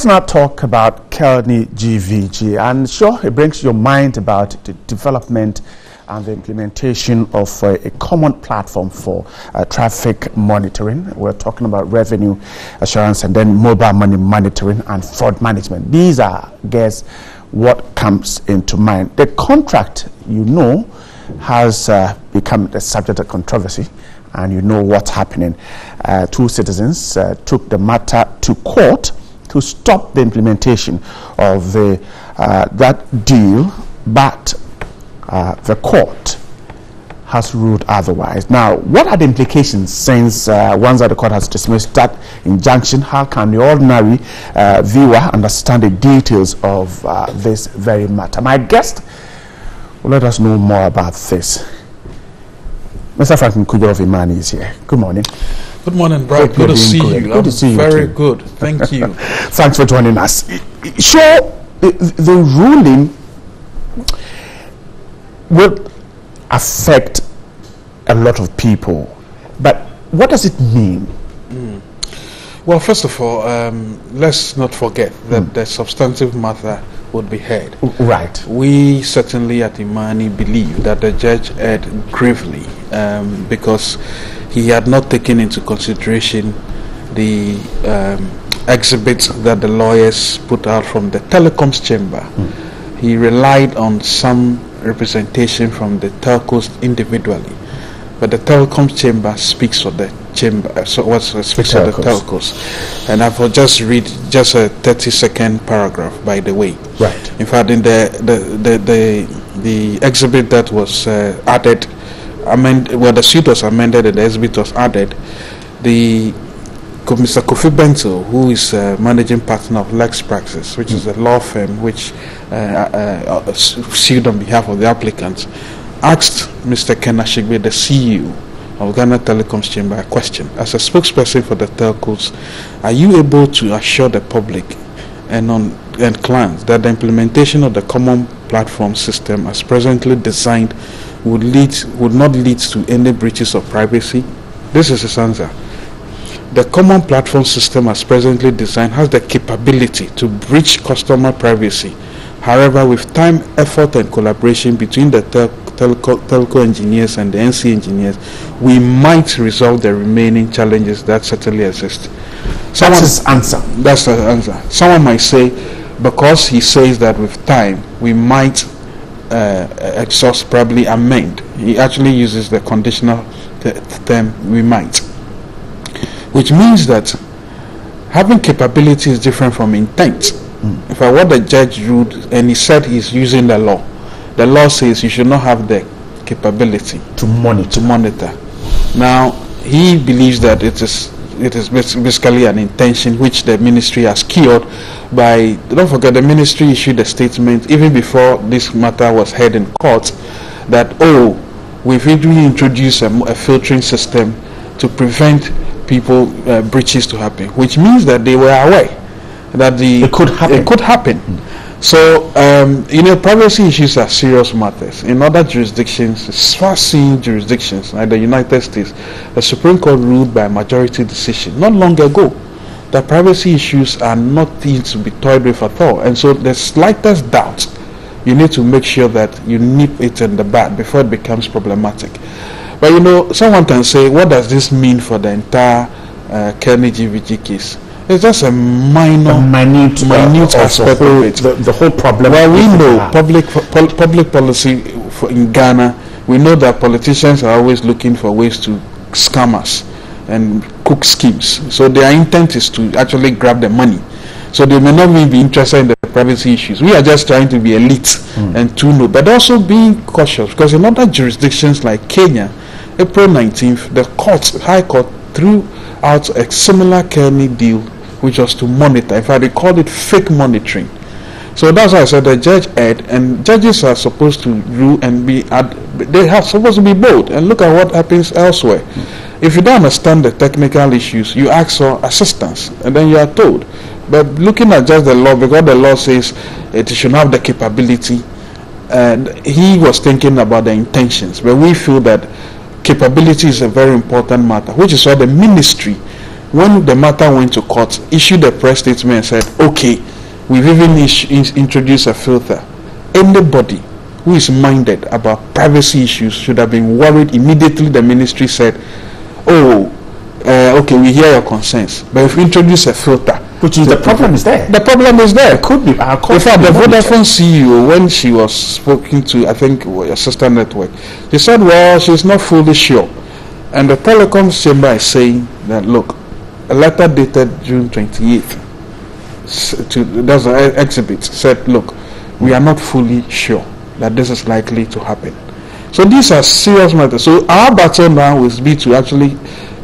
Let's now talk about Kelni GVG, and sure, it brings your mind about the development and the implementation of a common platform for traffic monitoring. We're talking about revenue assurance and then mobile money monitoring and fraud management. These are, guess, what comes into mind. The contract, you know, has become the subject of controversy, and you know what's happening. Two citizens took the matter to court to stop the implementation of that deal, but the court has ruled otherwise. Now, what are the implications since once that the court has dismissed that injunction? How can the ordinary viewer understand the details of this very matter? My guest will let us know more about this. Mr. Franklin Cudjoe of Imani is here. Good morning. Good morning, Brian. Good to see you. Good to see you. Very good. Thank you. Thanks for joining us. Sure, the ruling will affect a lot of people, but what does it mean? Well, first of all, let's not forget that the substantive matter would be heard. Right. We certainly at Imani believe that the judge erred gravely because he had not taken into consideration the exhibits that the lawyers put out from the telecoms chamber. He relied on some representation from the telcos individually, but the telecoms chamber speaks for the chamber, so what speaks for the telcos. And I will just read just a 30-second paragraph, by the way. Right. In fact, in the exhibit that was added, the suit was amended and the exhibit was added, Mr. Kofi Bento, who is managing partner of Lex Praxis, which is a law firm which sued on behalf of the applicants, asked Mr. Ken Ashigbe, the CEO of Ghana Telecoms Chamber, a question. As a spokesperson for the telcos, are you able to assure the public and clients that the implementation of the common platform system as presently designed would not lead to any breaches of privacy? This is his answer. The common platform system as presently designed has the capability to breach customer privacy. However, with time, effort and collaboration between the telco engineers and the NC engineers, we might resolve the remaining challenges that certainly exist. That's his answer. That's the answer. Someone might say, because he says that with time, we might exhaust, probably amend. He actually uses the conditional term, we might. Which means that having capability is different from intent. In fact, what the judge ruled, and he said he's using the law. The law says you should not have the capability to monitor. Now, he believes that it is basically an intention which the ministry has cured by, don't forget, the ministry issued a statement even before this matter was heard in court that, we've really introduced a filtering system to prevent people breaches to happen, which means that they were aware that it could happen. So privacy issues are serious matters. In other jurisdictions, far-seeing jurisdictions like the United States, the Supreme Court ruled by a majority decision not long ago that privacy issues are not things to be toyed with at all. And so the slightest doubt, you need to make sure that you nip it in the bud before it becomes problematic. But someone can say, what does this mean for the entire Kelni GVG case? It's just a minute aspect of it. The whole problem. Well, we know public policy in Ghana. We know that politicians are always looking for ways to scam us and cook schemes. So their intent is to actually grab the money. So they may not even be interested in the privacy issues. We are just trying to be elite and to know, but also being cautious, because in other jurisdictions like Kenya, April 19th, the High Court threw out a similar Kelni deal, which was to monitor. In fact, they called it fake monitoring. So that's why I said the judge erred, and judges are supposed to rule and they are supposed to be bold and look at what happens elsewhere. If you don't understand the technical issues, you ask for assistance, and then you are told. But looking at just the law, because the law says it should have the capability, and he was thinking about the intentions. But we feel that capability is a very important matter, which is why the ministry when the matter went to court, issued a press statement and said, okay, we've even introduced a filter. Anybody who is minded about privacy issues should have been worried immediately. The ministry said, oh, okay, we hear your concerns, but if we introduce a filter, which is the problem is there. The problem is there. It could be. In fact, the Vodafone CEO, when she was speaking to, I think, your sister network, she said, well, she's not fully sure. And the telecoms chamber is saying that, look, a letter dated June 28th, that's an exhibit, said, look, we are not fully sure that this is likely to happen. So these are serious matters. So our battle now will be to actually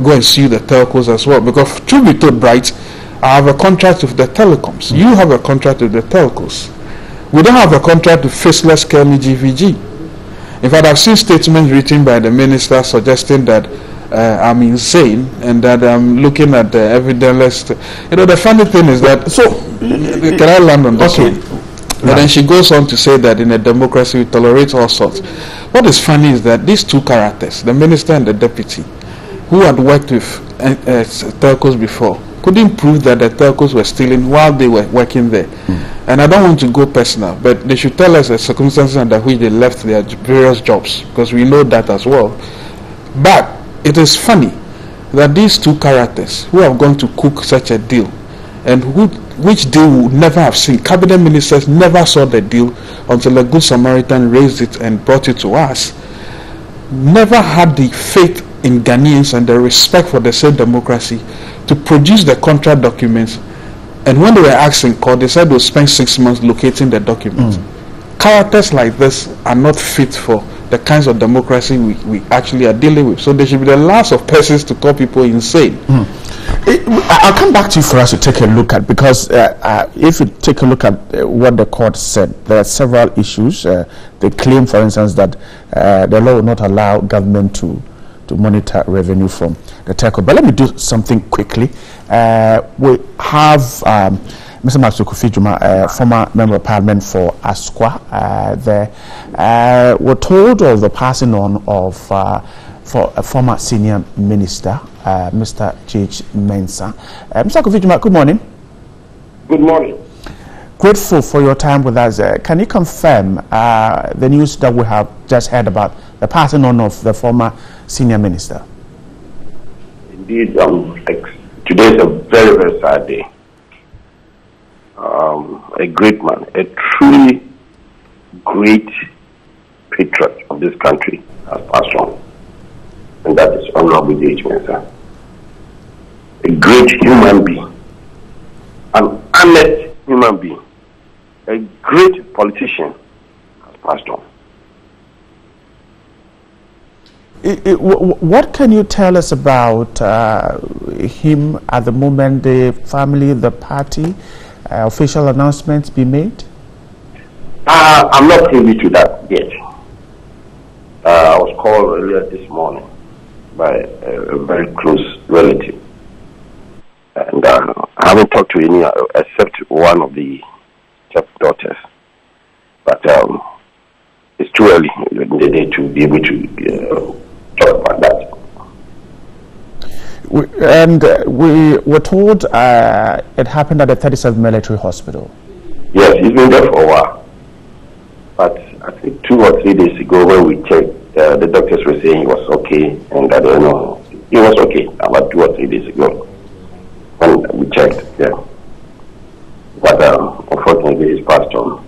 go and sue the telcos as well. Because truth be told, Bright, I have a contract with the telecoms. You have a contract with the telcos. We don't have a contract with faceless Kelni GVG. In fact, I've seen statements written by the minister suggesting that I'm insane and that I'm looking at the evidence. The funny thing is that... So, can I land on this one? But then she goes on to say that in a democracy we tolerate all sorts. What is funny is that these two characters, the minister and the deputy, who had worked with telcos before, couldn't prove that the telcos were stealing while they were working there. And I don't want to go personal, but they should tell us the circumstances under which they left their various jobs, because we know that as well. But it is funny that these two characters who have gone to cook such a deal, and which they would never have seen, cabinet ministers never saw the deal until a good Samaritan raised it and brought it to us, never had the faith in Ghanaians and the respect for the same democracy to produce the contract documents. And when they were asked in court, they said they'll spend 6 months locating the documents. Characters like this are not fit for the kinds of democracy we actually are dealing with. So they should be the last of persons to call people insane. I'll come back to you for us to take a look at, because if you take a look at what the court said, there are several issues. They claim, for instance, that the law will not allow government to monitor revenue from the telco. But let me do something quickly. We have Mr. Kelni, former member of parliament for Asqua. We're told of the passing on of for a former senior minister, Mr. J.H. Mensah. Mr. Kelni, good morning. Good morning. Grateful for your time with us. Can you confirm the news that we have just heard about the passing on of the former senior minister? Indeed, today is a very, very sad day. A great man, a truly great patriot of this country has passed on. And that is Honorable J.H. Mensah. A great human being, an honest human being, a great politician has passed on. What can you tell us about him at the moment, the family, the party? Official announcements be made? I'm not privy to that yet. I was called earlier this morning by a very close relative. And I haven't talked to any except one of the stepdaughters. But it's too early in the day to be able to talk about that. We were told it happened at the 37th Military Hospital. Yes, he's been there for a while. But I think 2 or 3 days ago when we checked, the doctors were saying he was okay, and I don't know, he was okay about 2 or 3 days ago when we checked, yeah. But unfortunately he's passed on.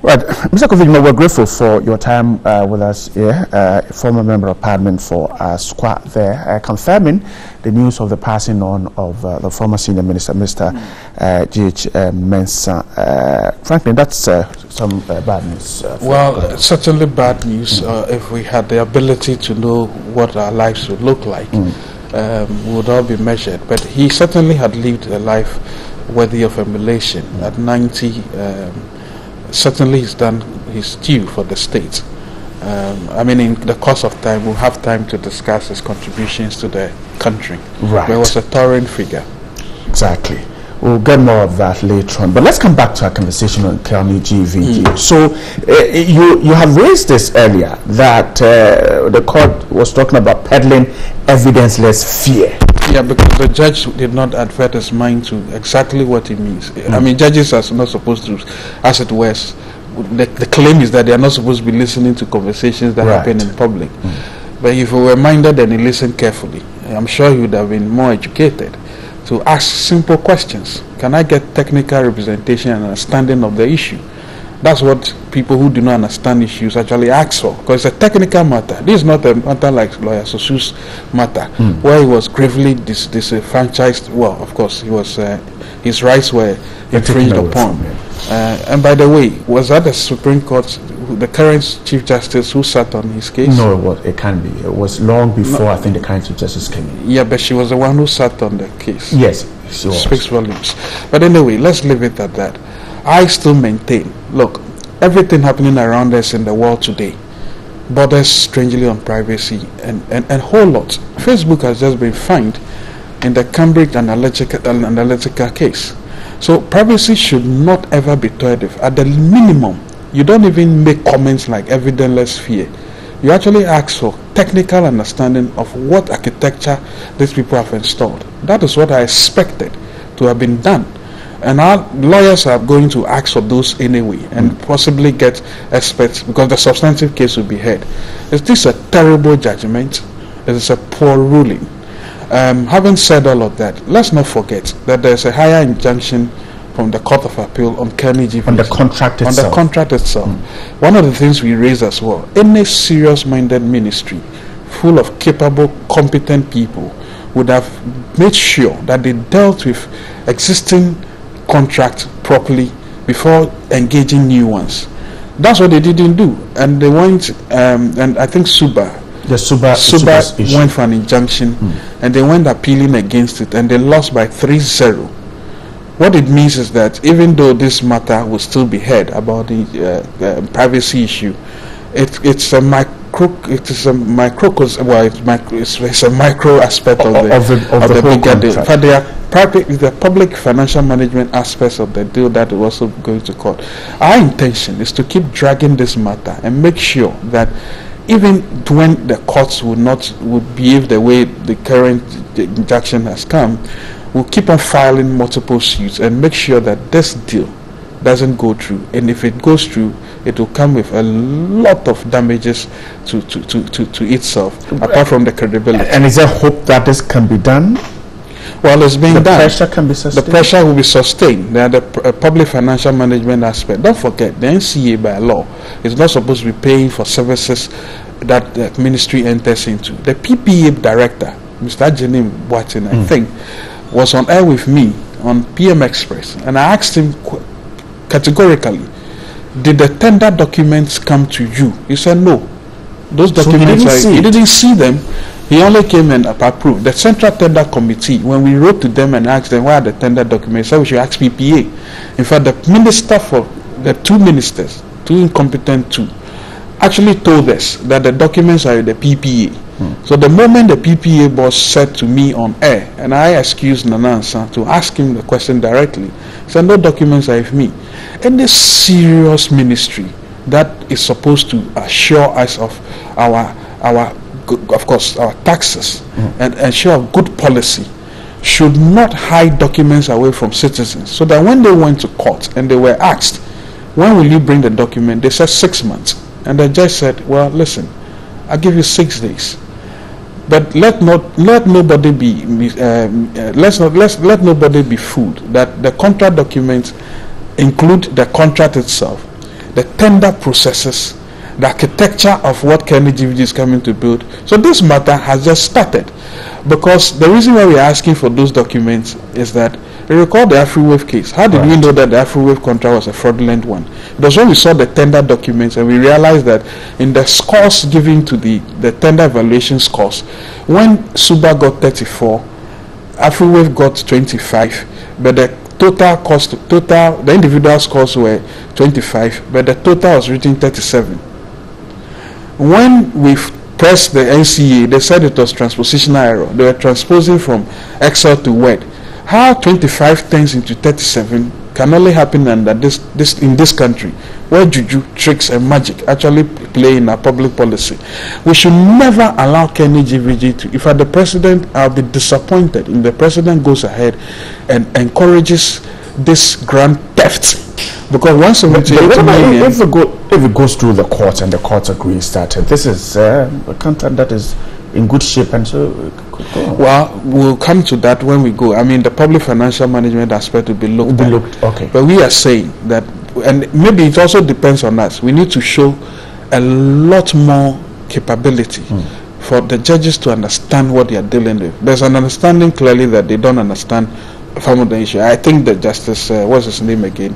Right, Mr. Kelni, we're grateful for your time with us here, former member of parliament for Asqua there, confirming the news of the passing on of the former senior minister, Mr. J.H. Mensah. Franklin, that's some bad news. Well, certainly bad news. If we had the ability to know what our lives would look like, we would all be measured. But he certainly had lived a life worthy of emulation. At 90, certainly he's done his due for the state. I mean, in the course of time, we'll have time to discuss his contributions to the country. Right. There was a towering figure. Exactly. We'll get more of that later on. But let's come back to our conversation on Kelni GVG. So you have raised this earlier that the court was talking about peddling evidence-less fear. Yeah, because the judge did not advert his mind to exactly what it means. I mean, judges are not supposed to, as it were, the claim is that they are not supposed to be listening to conversations that happen in public. But if we were minded and he listened carefully, I'm sure he would have been more educated to ask simple questions. Can I get technical representation and understanding of the issue? That's what people who do not understand issues actually ask for, because it's a technical matter. This is not a matter like Lawyer Sosu's matter, where he was gravely disenfranchised. Well, of course, he was his rights were infringed upon. And by the way, was that the Supreme Court, the current Chief Justice, who sat on his case? No, it can't be. It was long before I think the current Chief Justice came in. Yeah, but she was the one who sat on the case. Yes, she was. Speaks volumes. But anyway, let's leave it at that. I still maintain, look, everything happening around us in the world today borders strangely on privacy and a whole lot. Facebook has just been fined in the Cambridge Analytica case. So privacy should not ever be toyed with. At the minimum, you don't even make comments like evidence-less fear. You actually ask for technical understanding of what architecture these people have installed. That is what I expected to have been done. And our lawyers are going to ask for those anyway and possibly get experts, because the substantive case will be heard. Is this a terrible judgment? It is a poor ruling. Having said all of that, let's not forget that there's a higher injunction from the Court of Appeal on Kelni GVG. On the contract itself. On the contract itself. One of the things we raise as well, any serious-minded ministry full of capable, competent people would have made sure that they dealt with existing contract properly before engaging new ones. That's what they didn't do, and they went and I think Suba went for an injunction, and they went appealing against it, and they lost by 3-0. What it means is that even though this matter will still be heard about the privacy issue, it's a micro aspect of the bigger deal. For the public financial management aspects of the deal that is also going to court. Our intention is to keep dragging this matter and make sure that even when the courts would behave the way the current injunction has come, we'll keep on filing multiple suits and make sure that this deal doesn't go through. And if it goes through, it will come with a lot of damages to itself, apart from the credibility. And is there hope that this can be done? Well, it's being done. The pressure can be sustained. The pressure will be sustained. There are the public financial management aspect. Don't forget, the NCA by law is not supposed to be paying for services that the ministry enters into. The PPA director, Mr. Jenim Boatin, I think, was on air with me on PM Express, and I asked him categorically, did the tender documents come to you? He said no. Those documents, he didn't see them. He only came and approved. The Central Tender Committee, when we wrote to them and asked them why are the tender documents, said we should ask PPA. In fact, the minister for the two ministers, two incompetent two, actually told us that the documents are the PPA. So the moment the PPA boss said to me on air, and I excused Nanansa to ask him the question directly, he said no documents are with me. Any serious ministry that is supposed to assure us of our taxes and ensure good policy should not hide documents away from citizens, so that when they went to court and they were asked, when will you bring the document, they said 6 months, and the judge said, well, listen, I'll give you 6 days, but let nobody be let nobody be fooled that the contract documents include the contract itself, the tender processes, the architecture of what Kelni GVG is coming to build. So this matter has just started, because the reason why we are asking for those documents is that you recall the AfriWave case. How did we know that the AfriWave contract was a fraudulent one? It was when we saw the tender documents and we realized that in the scores given to the tender evaluation scores, when Suba got 34, AfriWave got 25, but the the individual scores were 25, but the total was written 37. When we pressed the NCA, they said it was transpositional error. They were transposing from Excel to Word. How 25 turns into 37 can only happen under this in this country, where juju, tricks, and magic actually play in our public policy. We should never allow Kelni GVG to. If I'm the president, I'll be disappointed if the president goes ahead and encourages this grand theft. Because once if it goes through the courts and the courts agrees that this is a content that is in good shape, and so well, we'll come to that when we go. I mean, the public financial management aspect will be looked at. Okay. But we are saying that, and maybe it also depends on us. We need to show a lot more capability for the judges to understand what they are dealing with. There's an understanding clearly that they don't understand some of the issue. I think the justice, what's his name again,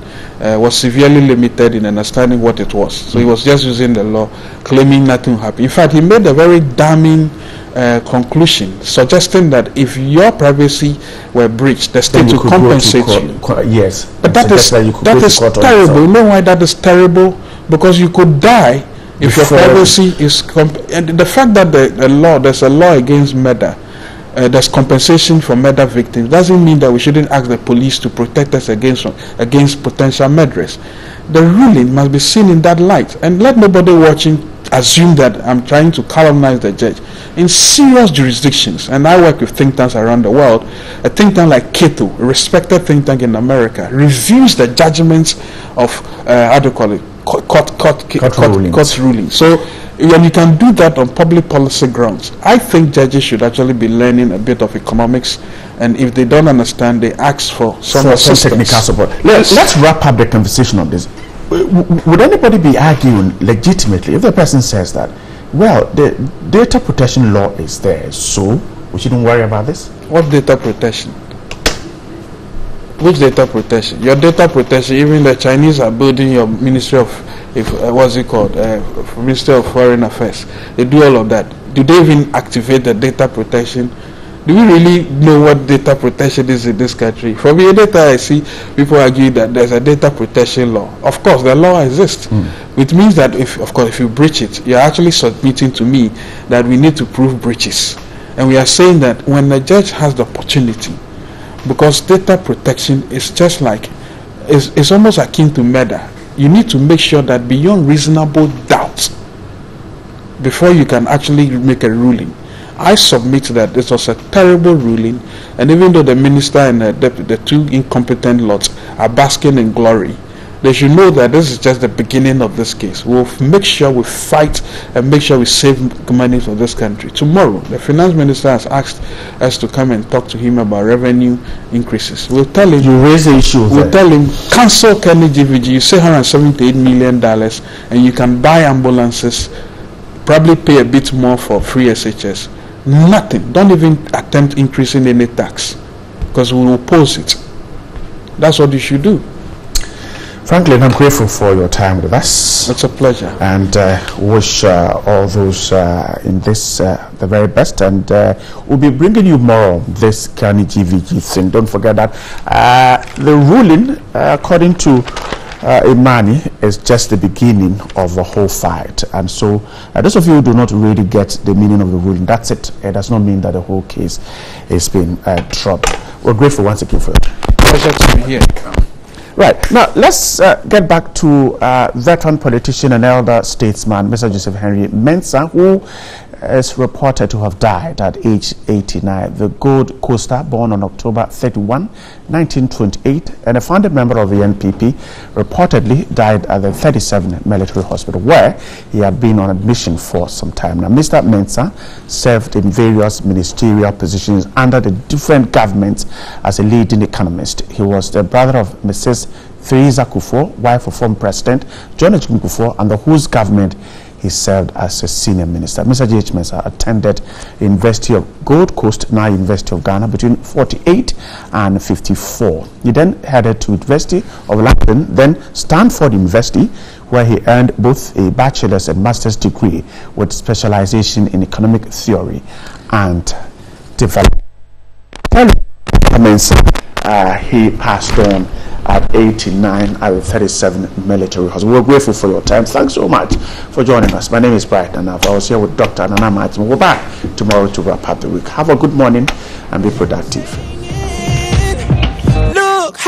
was severely limited in understanding what it was. So he was just using the law, claiming nothing will happen. In fact, he made a very damning conclusion, suggesting that if your privacy were breached, the state will compensate you. Yes. But that is terrible. You know why that is terrible? Because you could die if your privacy is... and the fact that there's a law against murder, there's compensation for murder victims, doesn't mean that we shouldn't ask the police to protect us against potential murderers. The ruling must be seen in that light, and let nobody watching assume that I'm trying to calumnize the judge. In serious jurisdictions, and I work with think tanks around the world, a think tank like Cato, a respected think tank in America, reviews the judgments of court rulings. So when you can do that on public policy grounds, I think judges should actually be learning a bit of economics, and if they don't understand, they ask for some technical support. Let's wrap up the conversation on this. Would anybody be arguing legitimately if the person says that, well, the data protection law is there, so we shouldn't worry about this? What data protection? Which data protection? Your data protection, even the Chinese are building your Ministry of, what's it called? Ministry of Foreign Affairs. They do all of that. Do they even activate the data protection? Do we really know what data protection is in this country? From the data I see, people argue that there's a data protection law. Of course, the law exists, which means that if you breach it, you're actually submitting to me that we need to prove breaches. And we are saying that when the judge has the opportunity, because data protection is just like, it's almost akin to murder. You need to make sure that beyond reasonable doubt, before you can actually make a ruling. I submit that this was a terrible ruling, and even though the minister and the two incompetent lots are basking in glory, they should know that this is just the beginning of this case. We'll make sure we fight and make sure we save money for this country. Tomorrow, the finance minister has asked us to come and talk to him about revenue increases. We'll tell him, you raise the issue. We'll tell him, cancel Kelni GVG. You say $178 million, and you can buy ambulances, probably pay a bit more for free SHS. Nothing. Don't even attempt increasing any tax, because we will oppose it. That's what you should do. Franklin, I'm grateful for your time with us. It's a pleasure. And wish all those in this the very best. And we'll be bringing you more on this Kelni GVG thing. Don't forget that the ruling, according to Imani, is just the beginning of a whole fight. And so those of you who do not really get the meaning of the ruling, that's it. It does not mean that the whole case is being dropped. We're grateful once again for it. Pleasure to be here. Right, now let's get back to veteran politician and elder statesman, Mr. Joseph Henry Mensah, who is reported to have died at age 89. The Gold Coaster, born on October 31, 1928, and a founding member of the NPP, reportedly died at the 37 Military Hospital, where he had been on admission for some time. Now, Mr. Mensah served in various ministerial positions under the different governments as a leading economist. He was the brother of Mrs. Theresa Kufuor, wife of former President John H. Kufuor, under whose government he served as a senior minister. Mr. J.H. Mensah attended the University of Gold Coast, now University of Ghana, between 48 and 54. He then headed to University of London, then Stanford University, where he earned both a bachelor's and master's degree with specialization in economic theory and development. Mensah, he passed on at 89 at the 37 Military Hospital. We're grateful for your time. Thanks so much for joining us. My name is Bright Anav. I was here with Dr. Nana Martin. We're back tomorrow to wrap up the week. Have a good morning and be productive.